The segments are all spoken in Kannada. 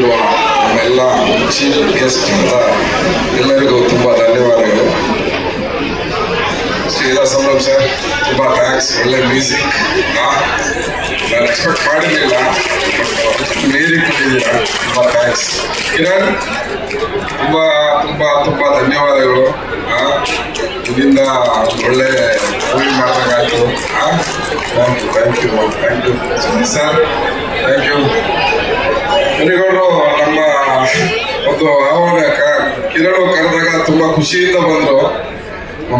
ಬಂದಿರುವ ನಮ್ಮೆಲ್ಲ ಚೀಫ್ ಗೆಸ್ಟ್ ಅಂತ ಎಲ್ಲರಿಗೂ ತುಂಬಾ ಧನ್ಯವಾದಗಳು. ಶ್ರೀನಿವಾಸ್ ಸಂಭ್ರಮ್ ಸರ್ ತುಂಬಾ ಥ್ಯಾಂಕ್ಸ್. ಒಳ್ಳೆ ಮ್ಯೂಸಿಕ್ ನಾನು ಎಕ್ಸ್ಪೆಕ್ಟ್ ಮಾಡಿರಲಿಲ್ಲ, ಮೀರಿ ಕೊಟ್ಟಿದ್ದೀರಾ, ತುಂಬಾ ಥ್ಯಾಂಕ್ಸ್. ಕಿರಣ್ ತುಂಬಾ ತುಂಬಾ ತುಂಬಾ ಧನ್ಯವಾದಗಳು. ಇದರಿಂದ ಒಳ್ಳೆ ಮೂವಿ ಮಾಡಬೇಕಾಯ್ತು. Thank you sir, thank you. ಮನೆಗೌಡರು ನಮ್ಮ ಒಂದು ಆಹ್ವಾನ ಕಿರಣ್ ಕರೆದಾಗ ತುಂಬಾ ಖುಷಿಯಿಂದ ಬಂದು.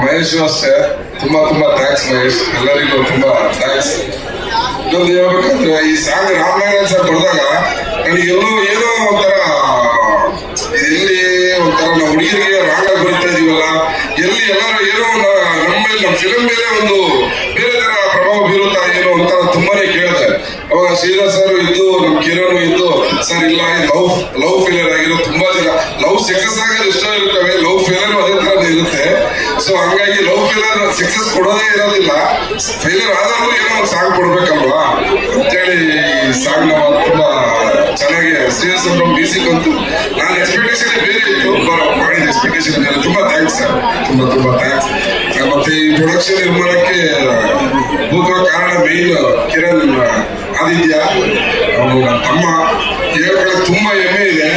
ಮಹೇಶ್ ಅಷ್ಟೇ ತುಂಬಾ ತುಂಬಾ ಥ್ಯಾಂಕ್ಸ್ ಮಹೇಶ್, ಎಲ್ಲರಿಗೂ ತುಂಬಾ ಥ್ಯಾಂಕ್ಸ್. ಇನ್ನೊಂದು ಹೇಳ್ಬೇಕಂದ್ರೆ ಈ ಸಾಂಗ್ ರಾಮನಾರಾಯಣ್ ಸರ್ ಬರೆದಾಗ ನನಗೆಲ್ಲೋ ಏನೋ ಒಂಥರ ಎಲ್ಲಿ ಒಂಥರ ನಾವು ಹುಡುಗಿರಿಗೆ ರಾಗ ಬರಿತಾ ಇದೀವಲ್ಲ, ಎಲ್ಲಿ ಎಲ್ಲರೂ ಏನೋ ನಮ್ಮ ಫಿಲಂ ಮೇಲೆ ಒಂದು ಬೇರೆ ತರ ಪ್ರಭಾವ ಬೀರುತ್ತಾ ಏನೋ ಒಂಥರ ತುಂಬಾನೇ ಕೇಳಿದೆ. ಅವಾಗ ಶ್ರೀಧರ್ ಸರ್ ಇದ್ದು, ನಮ್ ಕಿರಣ್ ಇದ್ದು, ಸರ್ ಇಲ್ಲ ಲವ್ ಫೇಲಿಯರ್ ಆಗಿರೋ ತುಂಬಾ ಜನ, ಲವ್ ಸಕ್ಸಸ್ ಆಗೋದು ಇಷ್ಟ ಇರುತ್ತವೆ, ಲವ್ ಫೇಲಿಯರ್ ಅದೇ ತರ ಇರುತ್ತೆ. ಸೊ ಹಂಗಾಗಿ ಲವ್ ಫೇಲಿಯರ್ ಸಕ್ಸಸ್ ಕೊಡೋದೇ ಇರೋದಿಲ್ಲ, ಫೇಲಿಯರ್ ಆದರೂ ಏನೋ ಒಂದು ಸಾಂಗ್ ಕೊಡ್ಬೇಕಲ್ವಾ ಅಂತೇಳಿ ಈ ಸಾಂಗ್ ನಾವು ತುಂಬಾ ಚೆನ್ನಾಗಿ ಶ್ರೀಧರ್ ಸರ್ ಮ್ಯೂಸಿಕ್ ಅಂತೂ ನಾನು ಎಕ್ಸ್ಪೆಕ್ಟೇಷನ್ ಬೇರೆ ಇತ್ತು, ಮಾಡಿದ ಎಕ್ಸ್ಪೆಕ್ಟೇಷನ್ ತುಂಬಾ ಥ್ಯಾಂಕ್ಸ್ ಸರ್, ತುಂಬಾ ತುಂಬಾ ಥ್ಯಾಂಕ್ಸ್. ಮತ್ತೆ ಈ ಪ್ರೊಡಕ್ಷನ್ ನಿರ್ಮಾಣಕ್ಕೆ ಭೂತವ ಕಾರಣ ಮೇನ್ ಕಿರಣ್ ಆದಿತ್ಯ, ಅವನು ನನ್ನ ತಮ್ಮ. ಹೇಳ್ಕೊಳ್ಳೋಕೆ ತುಂಬಾ ಹೆಮ್ಮೆ ಇದೆ,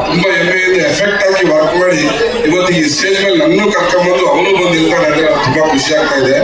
ತುಂಬಾ ಹೆಮ್ಮೆಯಿಂದ ಎಫೆಕ್ಟ್ ಹಾಕಿ ವರ್ಕ್ ಮಾಡಿ ಇವತ್ತಿಗೆ ಈ ಸ್ಟೇಜ್ ಮೇಲೆ ನನ್ನೂ ಕರ್ಕೊಂಡ್ಬಂದು ಅವನು ಬಂದು ನಿಲ್ಕೊಂಡು ತುಂಬಾ ಖುಷಿ ಆಗ್ತಾ ಇದೆ.